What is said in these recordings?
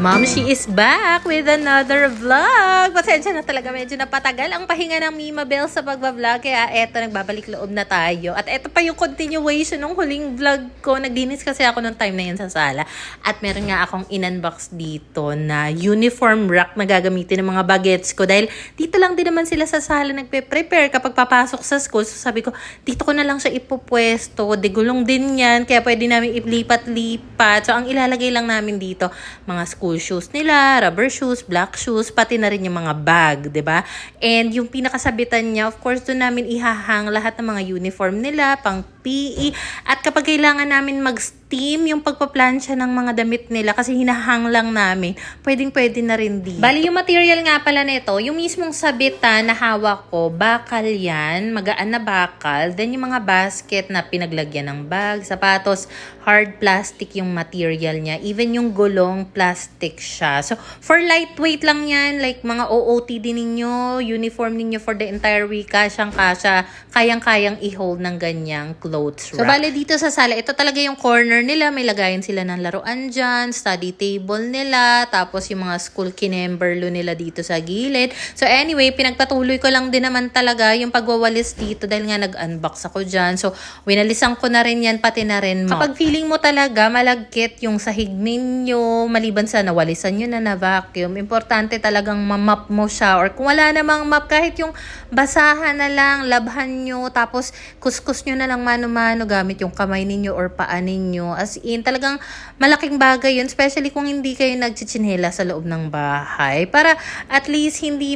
Mom, she is back with another vlog. Pasensya na talaga, medyo napatagal ang pahinga ng Mima Bell sa pagbablog. Kaya eto, nagbabalik loob na tayo. At eto pa yung continuation ng huling vlog ko. Nagdinis kasi ako nung time na yun sa sala. At meron nga akong in-unbox dito na uniform rack na gagamitin ng mga bagets ko. Dahil dito lang din naman sila sa sala nagpe-prepare kapag papasok sa school. So sabi ko, dito ko na lang siya ipupwesto. Digulong din yan. Kaya pwede namin ilipat-lipat. So ang ilalagay lang namin dito, mga school shoes nila, rubber shoes, black shoes, pati na rin yung mga bag, 'di ba? And yung pinakasabitan niya, of course, doon namin ihahang lahat ng mga uniform nila, pang PE. At kapag kailangan namin mag-steam yung pagpaplansya ng mga damit nila kasi hinahang lang namin, pwedeng-pwede na rin dito. Bali, yung material nga pala nito, yung mismong sabitan na hawak ko, bakal yan, magaan na bakal. Then yung mga basket na pinaglagyan ng bag, sapatos, hard plastic yung material niya. Even yung gulong, plastic siya. So, for lightweight lang yan, like mga OOTD ninyo, uniform ninyo for the entire week, kasyang-kasya, kayang-kayang i-hold ng ganyang clothes rack. So, bale dito sa sala, ito talaga yung corner nila. May lagayan sila ng laruan dyan, study table nila, tapos yung mga school kinemberlo nila dito sa gilid. So, anyway, pinagpatuloy ko lang din naman talaga yung pagwawalis dito dahil nga nag-unbox ako dyan. So, winalisan ko na rin yan, pati na rin mop. Kapag feeling mo talaga malagkit yung sahig ninyo, maliban sa nawalisan nyo na vacuum, importante talagang mamap mo siya. Or kung wala namang map, kahit yung basahan na lang, labhan nyo, tapos kuskus nyo na lang mano-mano gamit yung kamay ninyo or paa ninyo. As in, talagang malaking bagay yun, especially kung hindi kayo nagchichinela sa loob ng bahay. Para at least hindi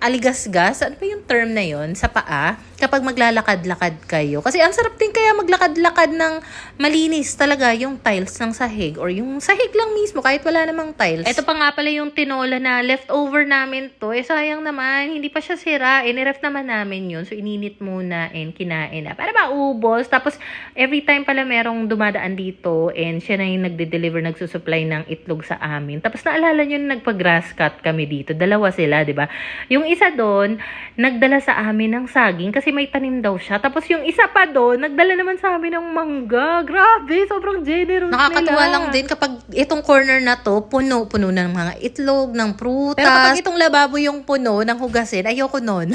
aligasgas, ano ba yung term na yon sa paa, kapag maglalakad-lakad kayo. Kasi ang sarap din kaya maglakad-lakad ng malinis talaga yung tiles ng sahig or yung sahig lang mismo kahit wala namang tiles. Ito pa nga pala yung tinola na leftover namin to. Sayang naman, hindi pa siya sira. Niref naman namin yun. So, ininit muna and kinain na para maubos. Tapos, every time pala merong dumadaan dito and siya na yung nagde-deliver, nagsusupply ng itlog sa amin. Tapos, naalala nyo nagpa-grass cut kami dito. Dalawa sila, di ba? Yung isa doon, nagdala sa amin ng saging kasi may tanim daw siya. Tapos yung isa pa doon, nagdala naman sa amin ng mangga. Grabe, sobrang generous nila. Nakakatuwa lang din kapag itong corner na to, puno na ng mga itlog, ng prutas. Pero kapag itong lababo yung puno ng hugasin, ayoko nun.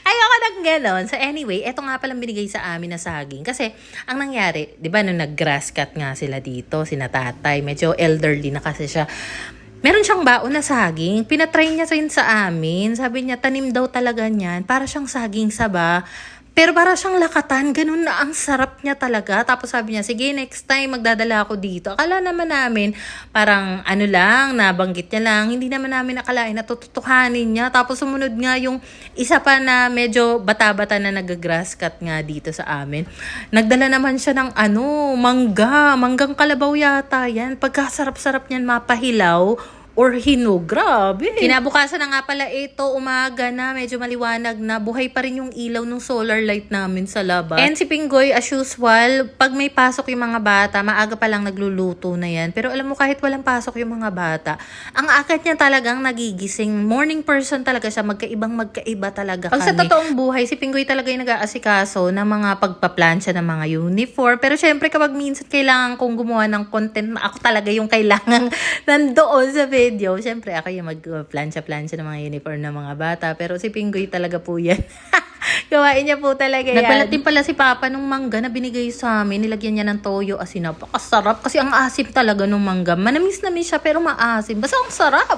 Ayoko nang ganon. So anyway, eto nga palang binigay sa amin na saging. Kasi ang nangyari, di ba nung nag-grass cut nga sila dito, sina tatay, medyo elderly na kasi siya. Meron siyang baon na saging. Pinatry niya rin sa amin. Sabi niya, tanim daw talaga niyan. Para siyang saging saba. Pero para siyang lakatan. Ganun na ang sarap niya talaga. Tapos sabi niya, sige, next time magdadala ako dito. Akala naman namin, parang ano lang, nabanggit niya lang. Hindi naman namin akalain na tututuhanin niya. Tapos sumunod nga yung isa pa na medyo bata-bata na nag-grass cut nga dito sa amin. Nagdala naman siya ng manggang kalabaw yata yan. Pagkasarap-sarap niyan mapahilaw or hinog. Grabe. Kinabukasan na nga pala ito, umaga na, medyo maliwanag na, buhay pa rin yung ilaw ng solar light namin sa labas. And si Pinggoy, as usual, pag may pasok yung mga bata, maaga pa lang nagluluto na yan. Pero alam mo, kahit walang pasok yung mga bata, ang akit niya talagang nagigising. Morning person talaga siya, magkaiba talaga kami. Pag sa totoong buhay, si Pinggoy talaga yung nag-aasikaso ng mga pagpaplansya ng mga uniform. Pero syempre, kapag minsan kailangan kong gumawa ng content na ako talaga yung kailangan nandoon sa video. Siyempre, ako yung mag-plansya-plansya ng mga uniform ng mga bata. Pero si Pinggoy talaga po yan. Gawain niya po talaga yan. Nagbalat din pala si Papa nung mangga na binigay sa amin. Nilagyan niya ng toyo, asin. Napakasarap. Kasi ang asim talaga nung mangga. Manamis-namis siya pero maasim. Basta ang sarap.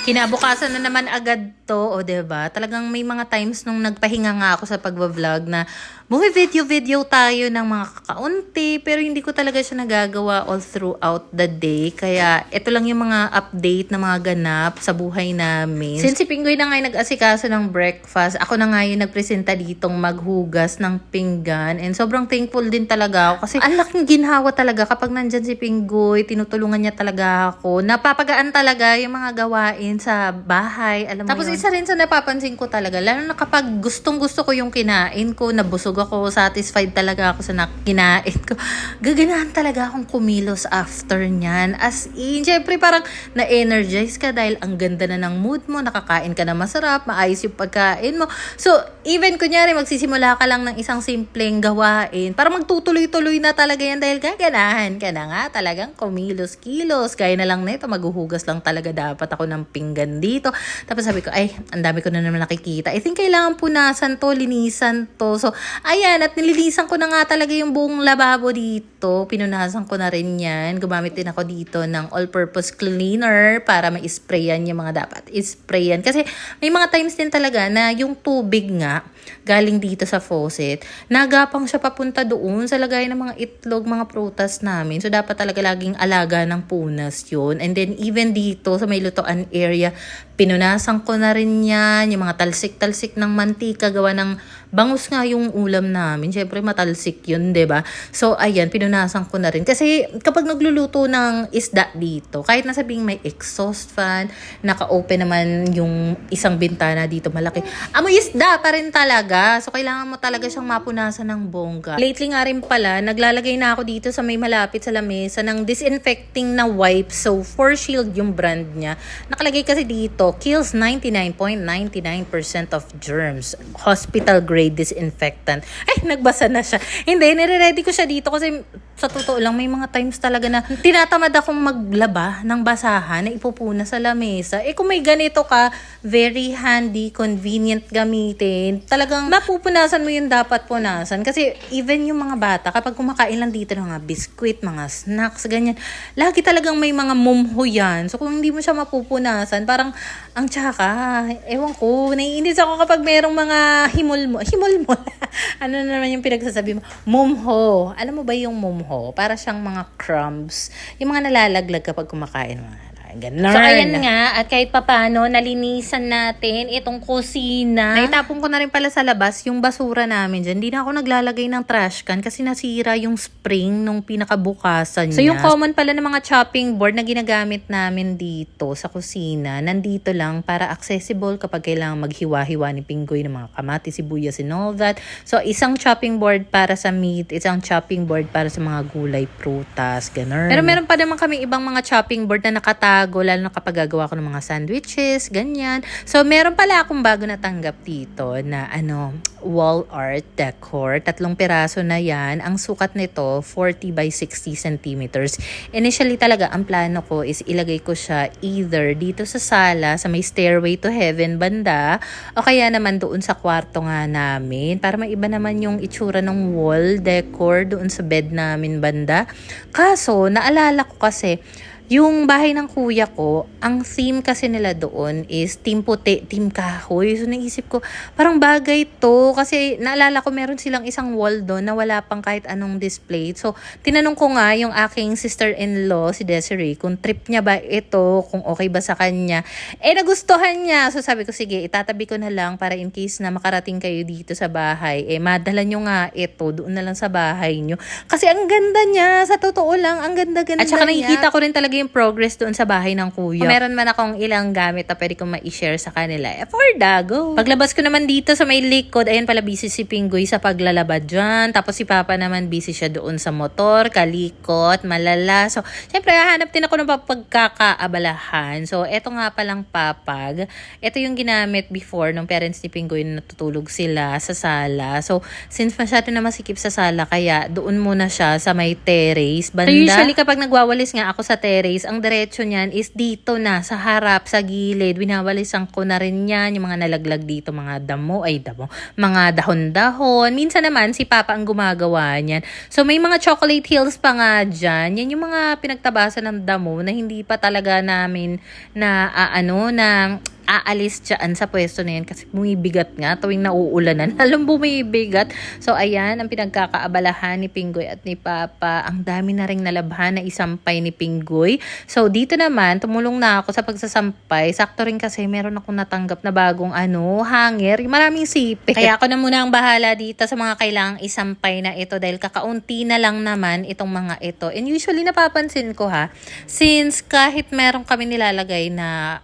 Kinabukasan na naman agad to, o diba? Talagang may mga times nung nagpahinga nga ako sa pagbablog na video tayo ng mga kakaunti, pero hindi ko talaga siya nagagawa all throughout the day. Kaya ito lang yung mga update na mga ganap sa buhay namin. Since si Pinggoy na nga yung nag-asikaso ng breakfast, ako na nga yung nagpresenta ditong maghugas ng pinggan. And sobrang thankful din talaga ako kasi ang laking ginhawa talaga kapag nandyan si Pinggoy, tinutulungan niya talaga ako. Napapagaan talaga yung mga gawain sa bahay. Alam mo tapos yun. Isa rin sa napapansin ko talaga, lalo na kapag gustong-gusto ko yung kinain ko, nabusog ako, satisfied talaga ako sa kinain ko. Gaganahan talaga akong kumilos after nyan. As in, syempre parang na-energize ka dahil ang ganda na ng mood mo, nakakain ka na masarap, maayos yung pagkain mo. So, even kunyari, magsisimula ka lang ng isang simpleng gawain, para magtutuloy-tuloy na talaga yan dahil gaganahan ka na nga talagang kumilos-kilos. Kaya na lang nito, maghuhugas lang talaga dapat ako ng pinggan dito. Tapos sabi ko, ay, ang dami ko na naman nakikita. I think kailangan punasan to, linisan to. So, ayan, at nililisan ko na nga talaga yung buong lababo dito. Pinunasan ko na rin yan. Gumamit din ako dito ng all-purpose cleaner para ma-sprayan yung mga dapat isprayan. Kasi may mga times din talaga na yung tubig nga, galing dito sa faucet, nagapang siya papunta doon sa lagay ng mga itlog, mga prutas namin. So, dapat talaga laging alaga ng punas yun. And then, even dito sa may lutoan area, pinunasan ko na rin yan. Yung mga talsik-talsik ng mantika, gawa ng bangus nga yung ulam namin. Siyempre, matalsik yun, 'di ba? So, ayan, pinunasan ko na rin. Kasi, kapag nagluluto ng isda dito, kahit na sabing may exhaust fan, naka-open naman yung isang bintana dito, malaki. Amoy isda pa rin talaga. So, kailangan mo talaga siyang mapunasan ng bongga. Lately nga rin pala, naglalagay na ako dito sa may malapit sa lamesa ng disinfecting na wipes. So, 4Shield yung brand niya. Nakalagay kasi dito, kills 99.99% of germs. Hospital grade disinfectant. Ay, nagbasa na siya. Hindi, nire-ready ko siya dito kasi sa totoo lang, may mga times talaga na tinatamad akong maglaba ng basahan na ipupuna sa lamesa. Eh kung may ganito ka, very handy, convenient gamitin. Talagang napupunasan mo yung dapat punasan. Kasi even yung mga bata, kapag kumakain lang dito ng mga biskwit, mga snacks, ganyan, lagi talagang may mga mumho yan. So kung hindi mo siya mapupunasan, parang ang tsaka, ewan ko, naiinis ako kapag merong mga himol mo. Ano naman yung pinagsasabi mo? Mumho. Alam mo ba yung mumho? Para siyang mga crumbs. Yung mga nalalaglag kapag kumakain mo. Ganun. So, ayan nga, at kahit papano, nalinisan natin itong kusina. Naitapon ko na rin pala sa labas yung basura namin dyan. Hindi na ako naglalagay ng trash can kasi nasira yung spring nung pinakabukasan niya. So, yung common pala ng mga chopping board na ginagamit namin dito sa kusina, nandito lang para accessible kapag kailangan maghiwa-hiwa ni Pinggoy ng mga kamatis, sibuyas, and all that. So, isang chopping board para sa meat, isang chopping board para sa mga gulay, prutas, ganun. Pero meron pa naman kami ibang mga chopping board na nakatago, lalo na kapag gagawa ko ng mga sandwiches, ganyan. So, meron pala akong bago natanggap dito na wall art decor. 3 piraso na yan. Ang sukat nito, 40 by 60 centimeters. Initially talaga, ang plano ko is ilagay ko siya either dito sa sala, sa may stairway to heaven banda, o kaya naman doon sa kwarto nga namin, para maiba naman yung itsura ng wall decor doon sa bed namin banda. Kaso, naalala ko kasi, yung bahay ng kuya ko, ang theme kasi nila doon is team puti, team kahoy. So, naisip ko, parang bagay to. Kasi naalala ko, meron silang isang wall doon na wala pang kahit anong display. So, tinanong ko nga yung aking sister-in-law, si Desiree, kung trip niya ba ito, kung okay ba sa kanya. Eh, nagustuhan niya. So, sabi ko, sige, itatabi ko na lang para in case na makarating kayo dito sa bahay. Eh, madala nyo nga ito, doon na lang sa bahay nyo. Kasi ang ganda niya. Sa totoo lang, ang ganda-ganda niya. At saka nakikita ko rin talaga yung progress doon sa bahay ng kuya. Kung meron man akong ilang gamit na pwede kong ma-share sa kanila, for dago. Paglabas ko naman dito sa may likod, ayan pala busy si Pinggoy sa paglalaba dyan. Tapos si Papa naman busy siya doon sa motor, kalikot, malala. So, syempre, hahanap din ako ng pagkakaabalahan. So, eto nga palang papag. Ito yung ginamit before nung parents ni Pinggoy na natutulog sila sa sala. So, since masyado na masikip sa sala, kaya doon muna siya sa may terrace banda. So, usually kapag nagwawalis nga ako sa terrace, ang diretso niyan is dito na, sa harap, sa gilid. Winawalisan ko na rin yan, yung mga nalaglag dito, mga mga dahon-dahon. Minsan naman, si Papa ang gumagawa niyan. So, may mga chocolate hills pa nga dyan. Yan yung mga pinagtabasan ng damo na hindi pa talaga namin na aalis dyan sa pwesto na yan kasi bumibigat nga tuwing nauulanan. Alam, bumibigat. So, ayan, ang pinagkakaabalahan ni Pinggoy at ni Papa. Ang dami na ring nalabhan na isampay ni Pinggoy. So, dito naman, tumulong na ako sa pagsasampay. Sakto rin kasi meron akong natanggap na bagong hanger. Maraming sipit. Kaya ako na muna ang bahala dito sa mga kailangang isampay na ito dahil kakaunti na lang naman itong mga ito. And usually, napapansin ko since kahit meron kami nilalagay na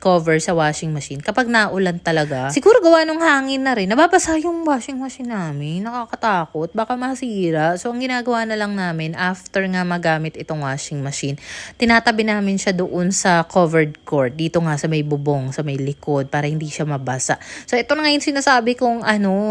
cover sa sa washing machine kapag naulan talaga. Siguro gawa nung hangin na rin, nababasa yung washing machine namin. Nakakatakot, baka masira. So ang ginagawa na lang namin after nga magamit itong washing machine, tinatabi namin siya doon sa covered cord. Dito nga sa may bubong, sa may likod para hindi siya mabasa. So ito na ngayon sinasabi kong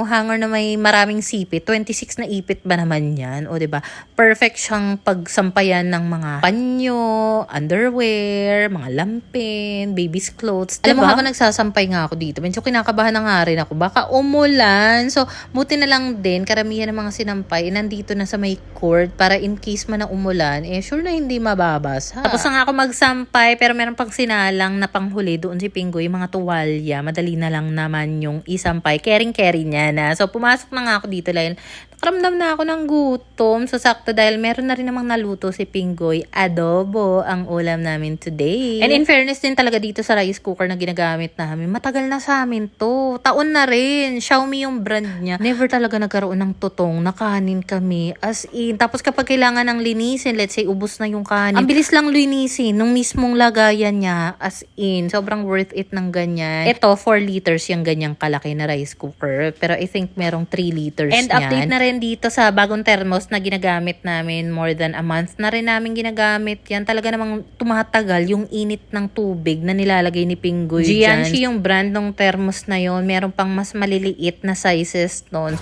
hanger na may maraming sipit. 26 na ipit ba naman yan? O 'di ba? Perfect siyang pagsampayan ng mga panyo, underwear, mga lampin, baby's clothes. Diba? Alam mo, habang nagsasampay nga ako dito, medyo kinakabahan na nga rin ako. Baka umulan. So, buti na lang din, karamihan ng mga sinampay, nandito na sa may cord para in case man na umulan, sure na hindi mababasa. Tapos na nga ako magsampay, pero meron pang sinalang na panghuli doon si Pinggoy, mga tuwalya. Madali na lang naman yung isampay. Caring-carry niya na. So, pumasok na nga ako dito dahil nakaramdam na ako ng gutom. So, sakto dahil meron na rin namang naluto si Pinggoy. Adobo ang ulam namin today. And in fairness din talaga dito sa rice cooker na ginagamit namin, matagal na sa amin to. Taon na rin. Xiaomi yung brand niya. Never talaga nagkaroon ng tutong na kanin kami. As in. Tapos kapag kailangan ng linisin, let's say ubos na yung kanin, ang bilis lang linisin nung mismong lagayan niya. As in. Sobrang worth it ng ganyan. Ito, 4 liters yung ganyang kalaki na rice cooker. Pero I think merong 3 liters And niyan. update na rin Dito sa bagong thermos na ginagamit namin, more than a month na rin namin ginagamit yan. Talaga namang tumatagal yung init ng tubig na nilalagay ni Pinggoy dyan. Gianchi yung brand ng thermos na yon. Meron pang mas maliliit na sizes noon.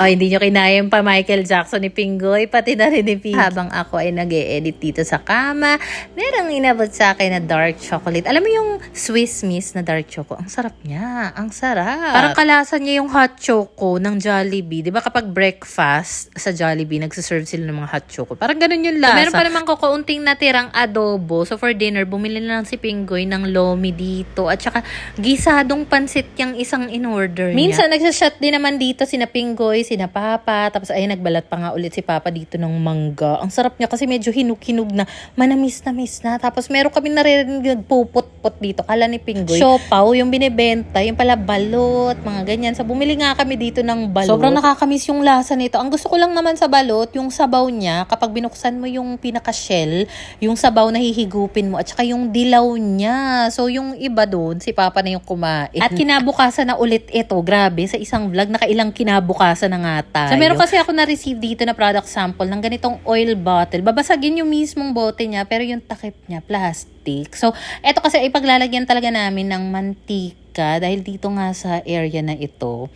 Oh, hindi nyo kinayang pa Michael Jackson ni Pinggoy, pati na rin ni Pinggoy. Habang ako ay nag-e-edit dito sa kama, merong inabot sa akin na dark chocolate. Alam mo yung Swiss Miss na dark choco? Ang sarap niya. Ang sarap. Parang kalasan niya yung hot choco ng Jollibee. Di ba kapag breakfast sa Jollibee, nagsiserve sila ng mga hot choco. Parang ganun yung lasa. So, meron pa naman ko kaunting natirang adobo. So for dinner, bumili na lang si Pinggoy ng lomi dito. At saka gisadong pansit yung isang in-order niya. Minsan nagsashot din naman dito sina Pinggoy, sina Papa, tapos ay nagbalat pa nga ulit si Papa dito ng mangga. Ang sarap niya kasi medyo hinug-hinug na, manamis na. Tapos meron kami naririnig nagpupot-pot dito, kala ni Pinggoy siopaw yung binibenta, yung pala balot, mga ganyan. So bumili nga kami dito ng balot. Sobrang nakakamiss yung lasa nito. Ang gusto ko lang naman sa balot, yung sabaw niya, kapag binuksan mo yung pinaka-shell, yung sabaw na hihigupin mo, at saka yung dilaw niya. So yung iba doon, si Papa na yung kumain. At kinabukasan na ulit ito, grabe, sa isang vlog, nakailang kinabukasan na nga tayo. So, meron kasi ako na-receive dito na product sample ng ganitong oil bottle. Babasagin yung mismong bote niya, pero yung takip niya, plastic. So, eto kasi ay paglalagyan talaga namin ng mantika dahil dito nga sa area na ito.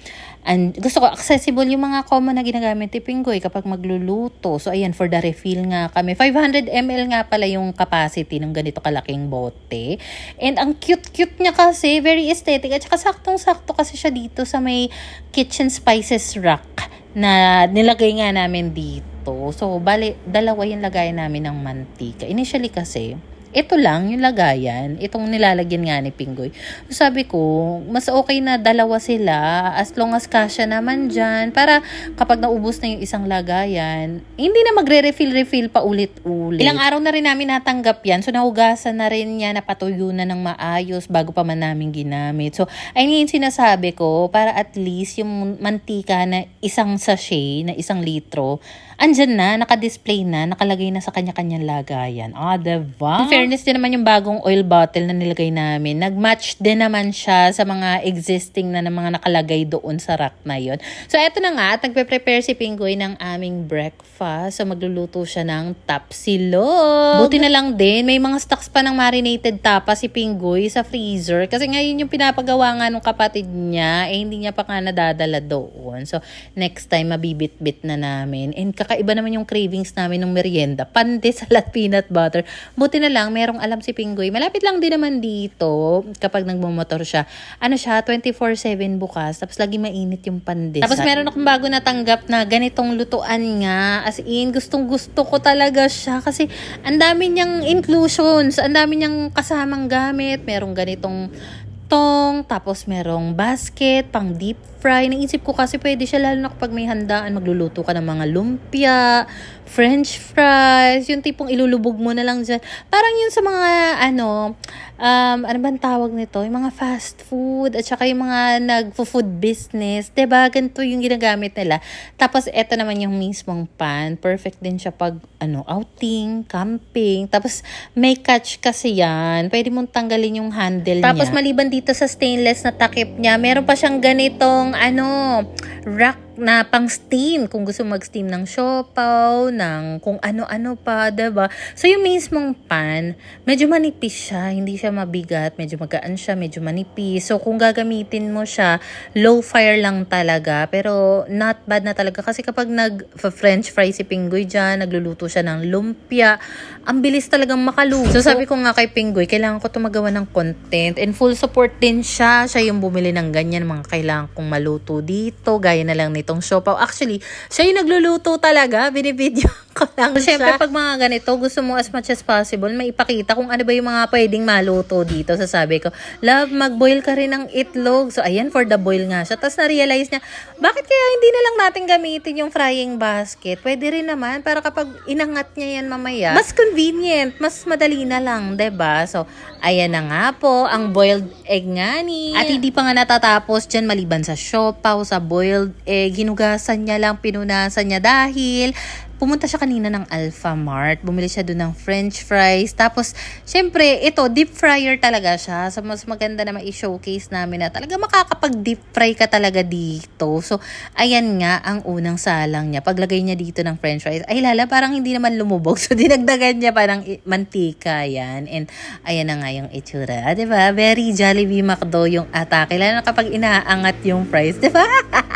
And gusto ko, accessible yung mga common na ginagamit ni Pinggoy kapag magluluto. So, ayan, for the refill nga kami. 500 ml nga pala yung capacity ng ganito kalaking bote. And ang cute-cute niya kasi, very aesthetic. At saka saktong-sakto kasi siya dito sa may kitchen spices rack na nilagay nga namin dito. So, bali, dalawa yung lagayan namin ng mantika. Initially kasi, ito lang yung lagayan, itong nilalagyan nga ni Pinggoy. So, sabi ko, mas okay na dalawa sila as long as kasya naman dyan para kapag naubos na yung isang lagayan, hindi na magre-refill pa ulit-ulit. Ilang araw na rin namin natanggap yan. So, nahugasan na rin niya, napatuyo na ng maayos bago pa man namin ginamit. So, ayun yung sinasabi ko, para at least yung mantika na isang sachet, na 1 litro, andyan na, nakadisplay na, nakalagay na sa kanya-kanyang lagayan. Diba? In fairness din naman yung bagong oil bottle na nilagay namin. Nag-match din naman siya sa mga existing na mga nakalagay doon sa rack na yun. So, eto na nga, at nagpe-prepare si Pinggoy ng aming breakfast. So, magluluto siya ng tapsilog. Buti na lang din, may mga stocks pa ng marinated tapa si Pinggoy sa freezer. Kasi ngayon yung pinapagawa nga ng kapatid niya, hindi niya pa nga nadadala doon. So, next time, mabibit-bit na namin. And kakaiba naman yung cravings namin ng merienda. Pandesal at peanut butter. Buti na lang, merong alam si Pinggoy. Malapit lang din naman dito kapag nagmumotor siya. Ano siya, 24/7 bukas. Tapos lagi mainit yung pandesal. Tapos meron akong bago natanggap na ganitong lutuan nga. As in, gustong-gusto ko talaga siya. Kasi ang dami niyang inclusions. Ang dami niyang kasamang gamit. Merong ganitong lontong, tapos merong basket, pang deep fry. Naisip ko kasi pwede siya lalo na kapag may handaan, magluluto ka ng mga lumpia, french fries, yung tipong ilulubog mo na lang dyan. Parang yun sa mga, ano bang tawag nito? Yung mga fast food, at saka yung mga nag-food business. Diba? Ganito yung ginagamit nila. Tapos, eto naman yung mismong pan. Perfect din siya pag, outing, camping. Tapos, may catch kasi yan. Pwede mong tanggalin yung handle niya. Tapos, maliban dito sa stainless na takip niya, meron pa siyang ganitong, rack na pang steam. Kung gusto mag-steam ng siopaw, ng kung ano-ano pa, diba? So, yung mismong pan, medyo manipis siya. Hindi siya mabigat. Medyo magaan siya. Medyo manipis. So, kung gagamitin mo siya, low fire lang talaga. Pero, not bad na talaga. Kasi kapag nag-french fry si Pinggoy dyan, nagluluto siya ng lumpia, ang bilis talagang makaluto. So, sabi ko nga kay Pinggoy, kailangan ko tumagawa ng content. And full support din siya. Siya yung bumili ng ganyan. Mga kailangan kong maluto dito. Gaya na lang nitong siopaw. Actually, siya yung nagluluto talaga. Binibideo ko lang siya. Siyempre, pag mga ganito, gusto mo as much as possible, maipakita kung ano ba yung mga pwedeng maluto dito. Sasabi ko, love, mag-boil ka rin ng itlog. So, ayan, for the boil nga siya. Tapos, na-realize niya, bakit kaya hindi na lang natin gamitin yung frying basket? Pwede rin naman, para kapag inangat niya yan mamaya, mas convenient, mas madali na lang, 'di ba? So, ayan na nga po, ang boiled egg nga ni. At hindi pa nga natatapos dyan, maliban sa siopaw, sa boiled egg, hinugasan niya lang, pinunasan niya dahil pumunta siya kanina ng Alphamart. Bumili siya doon ng french fries. Tapos, syempre, ito, deep fryer talaga siya. So, mas maganda na ma-showcase namin na talaga makakapag-deep fry ka talaga dito. So, ayan nga ang unang salang niya. Paglagay niya dito ng french fries, ay lala, parang hindi naman lumubog. So, dinagdagan niya parang mantika yan. And, ayan na nga yung itsura. Diba? Very Jollibee McDo yung atake. Lalo na kapag inaangat yung fries. Diba?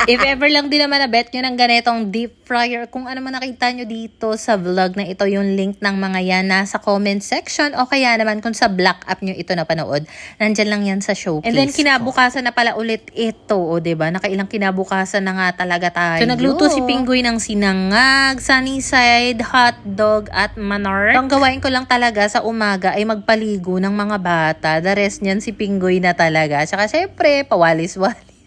If ever lang din naman na bet nyo ng ganitong deep fryer, kung ano man nakita nyo dito sa vlog na ito, yung link ng mga yan nasa comment section, o kaya naman kung sa black app nyo ito napanood, nandyan lang yan sa showcase. And then kinabukasan na pala ulit ito, o diba? Nakailang kinabukasan na nga talaga tayo. So nagluto si Pinggoy ng sinangag, sunny side, hotdog at manor. Ang gawain ko lang talaga sa umaga ay magpaligo ng mga bata. The rest niyan si Pinggoy na talaga. Saka syempre, pawalis-walis.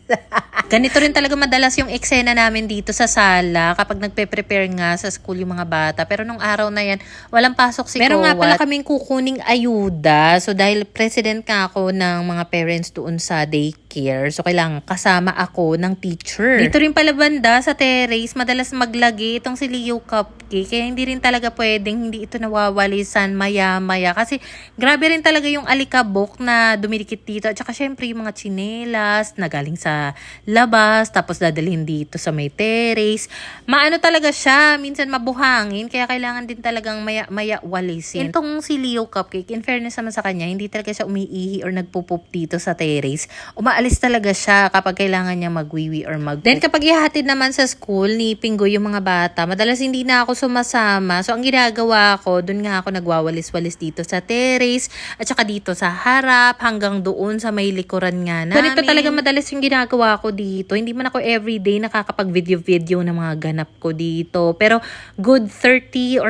Ganito rin talaga madalas yung eksena namin dito sa sala kapag nagpe-prepare nga sa school yung mga bata. Pero nung araw na yan, walang pasok si Kowat. Meron nga pala kaming kukuning ayuda. So dahil president nga ako ng mga parents doon sa daycare, so kailangan kasama ako ng teacher. Dito rin pala banda sa terrace, madalas maglagi itong si Leo Cupcake. Kaya hindi rin talaga pwedeng hindi ito nawawalisan maya-maya. Kasi grabe rin talaga yung alikabok na dumidikit dito. At saka syempre yung mga tsinelas na galing sa labas, tapos dadalhin dito sa may terrace. Maano talaga siya, minsan mabuhangin, kaya kailangan din talagang maya walisin. Itong si Leo Cupcake, in fairness naman sa kanya, hindi talaga siya umiihi or nagpupup dito sa terrace. Umaalis talaga siya kapag kailangan niya magwiwi or magpup. Then kapag ihatid naman sa school ni Pinggoy yung mga bata, madalas hindi na ako sumasama. So ang ginagawa ko, dun nga ako nagwawalis-walis dito sa terrace, at saka dito sa harap, hanggang doon sa may likuran nga namin. Ganito talaga madalas yung ginagawa ko dito. Hindi man ako everyday nakakapag-video ng mga ganap ko dito. Pero good 30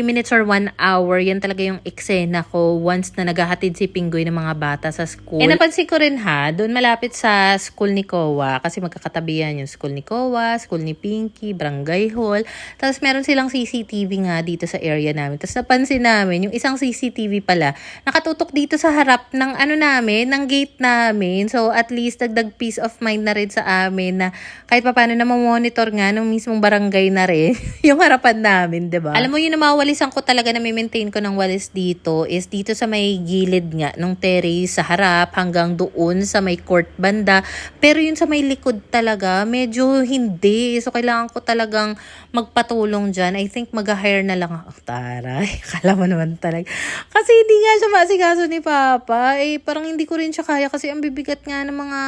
minutes or 1 hour, yan talaga yung eksena ko once na naghahatid si Pinggoy ng mga bata sa school. Eh napansin ko rin doon malapit sa school ni Kowa, kasi magkakatabi yan yung school ni Kowa, school ni Pinky, barangay hall. Tapos meron silang CCTV nga dito sa area namin. Tapos napansin namin, yung isang CCTV pala, nakatutok dito sa harap ng ng gate namin. So at least dagdag peace of mind na rin sa amin na kahit paano na monitor nga nung mismong barangay na rin yung harapan namin, diba? Alam mo, yung namawalisan ko talaga na maintain ko ng walis dito is dito sa may gilid nga nung terrace sa harap hanggang doon sa may court banda. Pero yun sa may likod talaga, medyo hindi. So kailangan ko talagang magpatulong dyan. I think mag-hire na lang ako. Taray, kala mo naman talaga. Kasi hindi nga siya masikaso ni Papa. Parang hindi ko rin siya kaya kasi ang bibigat nga ng mga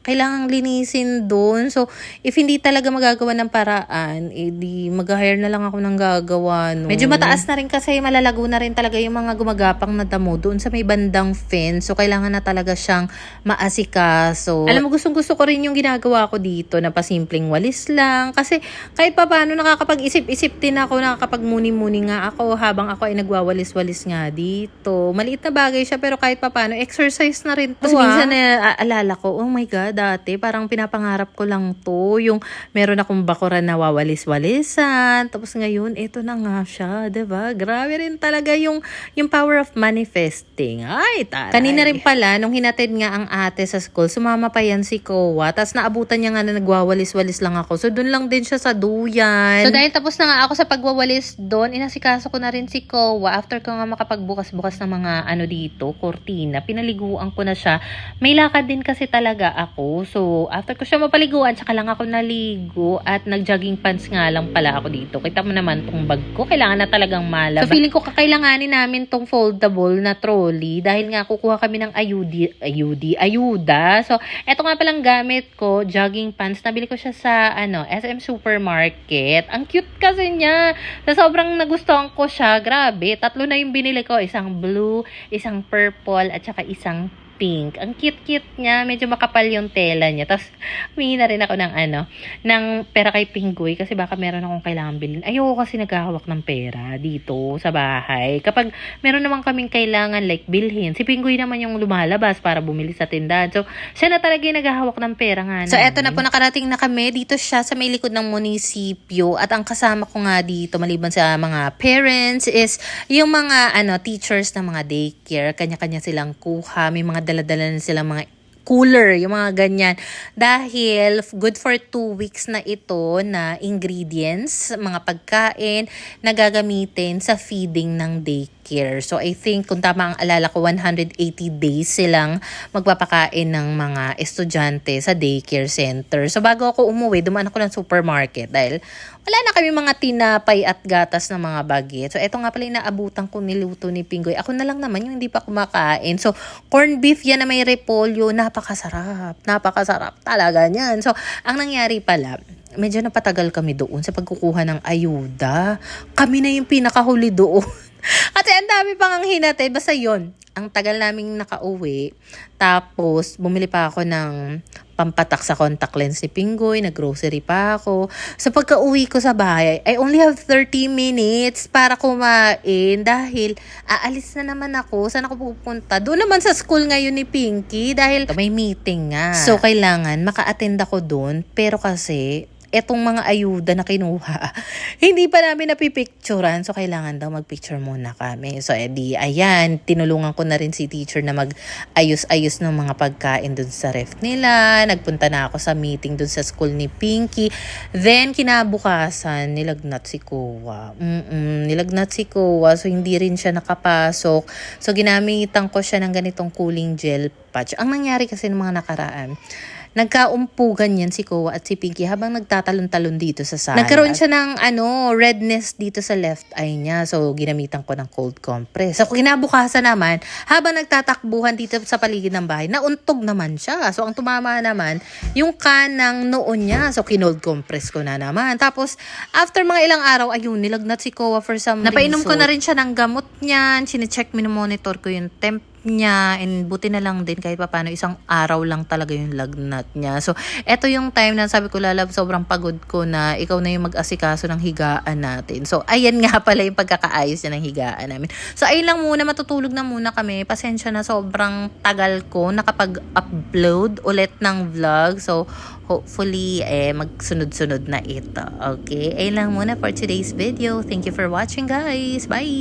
kailangang linisin doon. So, if hindi talaga magagawa ng paraan, di mag-hire na lang ako ng gagawa. No? Medyo mataas na rin kasi malalago na rin talaga yung mga gumagapang na damo doon sa may bandang fence. So, kailangan na talaga siyang maasikaso. Alam mo, gustong-gusto ko rin yung ginagawa ko dito na pasimpleng walis lang. Kasi kahit pa paano nakakapag-isip-isip din ako, nakakapag-muni-muni nga ako habang ako ay nagwawalis-walis nga dito. Maliit na bagay siya pero kahit pa paano, exercise na rin to. Tapos minsan alala ko, oh my God, dati parang pinapangarap ko lang to. Yung meron akong bakuran na wawalis-walisan. Tapos ngayon, ito na nga siya, diba? Grabe rin talaga yung power of manifesting. Ay, taray. Kanina rin pala, nung hinatid nga ang ate sa school, sumama pa yan si Kowa. Tapos naabutan niya nga na nagwawalis-walis lang ako. So, dun lang din siya sa duyan. So, dahil tapos na nga ako sa pagwawalis doon, inasikaso ko na rin si Kowa. After ko nga makapagbukas-bukas ng mga dito, kortina, pinaliguan ko na siya. May lakad din kasi talaga ako. So, after ko siya mapaliguan, tsaka lang ako naligo at nag-jogging pants nga lang pala ako dito. Kita mo naman tong bag ko. Kailangan na talagang malaba. So, feeling ko kakailanganin namin tong foldable na trolley dahil nga kukuha kami ng ayuda. So, eto nga palang gamit ko, jogging pants. Nabili ko siya sa SM Supermarket. Ang cute kasi niya. So, sobrang nagustuhan ko siya. Grabe. 3 na yung binili ko. Isang blue, isang purple, at saka isang pink. Ang cute-cute niya. Medyo makapal yung tela niya. Tapos, humingi na rin ako ng pera kay Pinggoy kasi baka meron akong kailangan bilhin. Ayoko kasi naghahawak ng pera dito sa bahay. Kapag meron naman kaming kailangan like bilhin, si Pinggoy naman yung lumalabas para bumili sa tindahan. So, siya na talaga yung naghahawak ng pera nga. So, eto na po, nakarating na kami. Dito siya sa may likod ng munisipyo. At ang kasama ko nga dito, maliban sa mga parents, is yung mga teachers ng mga daycare. Kanya-kanya silang kuha. May mga dala-dala na silang mga cooler, yung mga ganyan. Dahil good for 2 weeks na ito na ingredients, mga pagkain na gagamitin sa feeding ng daycare. So, I think, kung tama ang alala ko, 180 days silang magpapakain ng mga estudyante sa daycare center. So, bago ako umuwi, dumaan ako ng supermarket dahil wala na kami mga tinapay at gatas na mga baget. So, eto nga pala yung naabutan ko niluto ni Pinggoy. Ako na lang naman yung hindi pa kumakain. So, corned beef yan na may repolyo. Napakasarap. Napakasarap talaga niyan. So, ang nangyari pala, medyo napatagal kami doon sa pagkukuha ng ayuda. Kami na yung pinakahuli doon. Kasi ang dami pang ang hinatid. Basta yun, ang tagal naming nakauwi. Tapos, bumili pa ako ng pampatak sa contact lens ni Pinggoy. Nag-grocery pa ako. So, pagka-uwi ko sa bahay, I only have 30 minutes para kumain dahil aalis na naman ako. Saan ako pupunta? Doon naman sa school ngayon ni Pinky dahil may meeting nga. So, kailangan maka-attend ako doon. Pero kasi, etong mga ayuda na kinuha, hindi pa namin napipicturan. So, kailangan daw magpicture muna kami. So, ayan, tinulungan ko na rin si teacher na mag-ayos-ayos ng mga pagkain dun sa ref nila. Nagpunta na ako sa meeting dun sa school ni Pinky. Then, kinabukasan, nilagnat si Kowa. Nilagnat si Kowa. So, hindi rin siya nakapasok. So, ginamitan ko siya ng ganitong cooling gel patch. Ang nangyari kasi ng mga nakaraan, nagkaumpugan yan si Kowa at si Pinky habang nagtatalon-talon dito sa sala. Nagkaroon siya ng redness dito sa left eye niya. So, ginamitan ko ng cold compress. So, kinabukasan naman, habang nagtatakbuhan dito sa paligid ng bahay, nauntog naman siya. So, ang tumama naman, yung kanang noon niya. So, kinold compress ko na naman. Tapos, after mga ilang araw, ayun, nilagnat si Kowa for some reason. Napainom ko na rin siya ng gamot niyan. Sinecheck, minomonitor ko yung temp niya, and buti na lang din kahit paano isang araw lang talaga yung lagnat niya. So, eto yung time na sabi ko, Lalab, sobrang pagod ko na ikaw na yung mag-asikaso ng higaan natin. So, ayan nga pala yung pagkakaayos niya ng higaan namin. So, ayun lang muna, matutulog na muna kami. Pasensya na, sobrang tagal ko nakapag-upload ulit ng vlog. So, hopefully, magsunod-sunod na ito. Okay? Ayun lang muna for today's video. Thank you for watching, guys. Bye!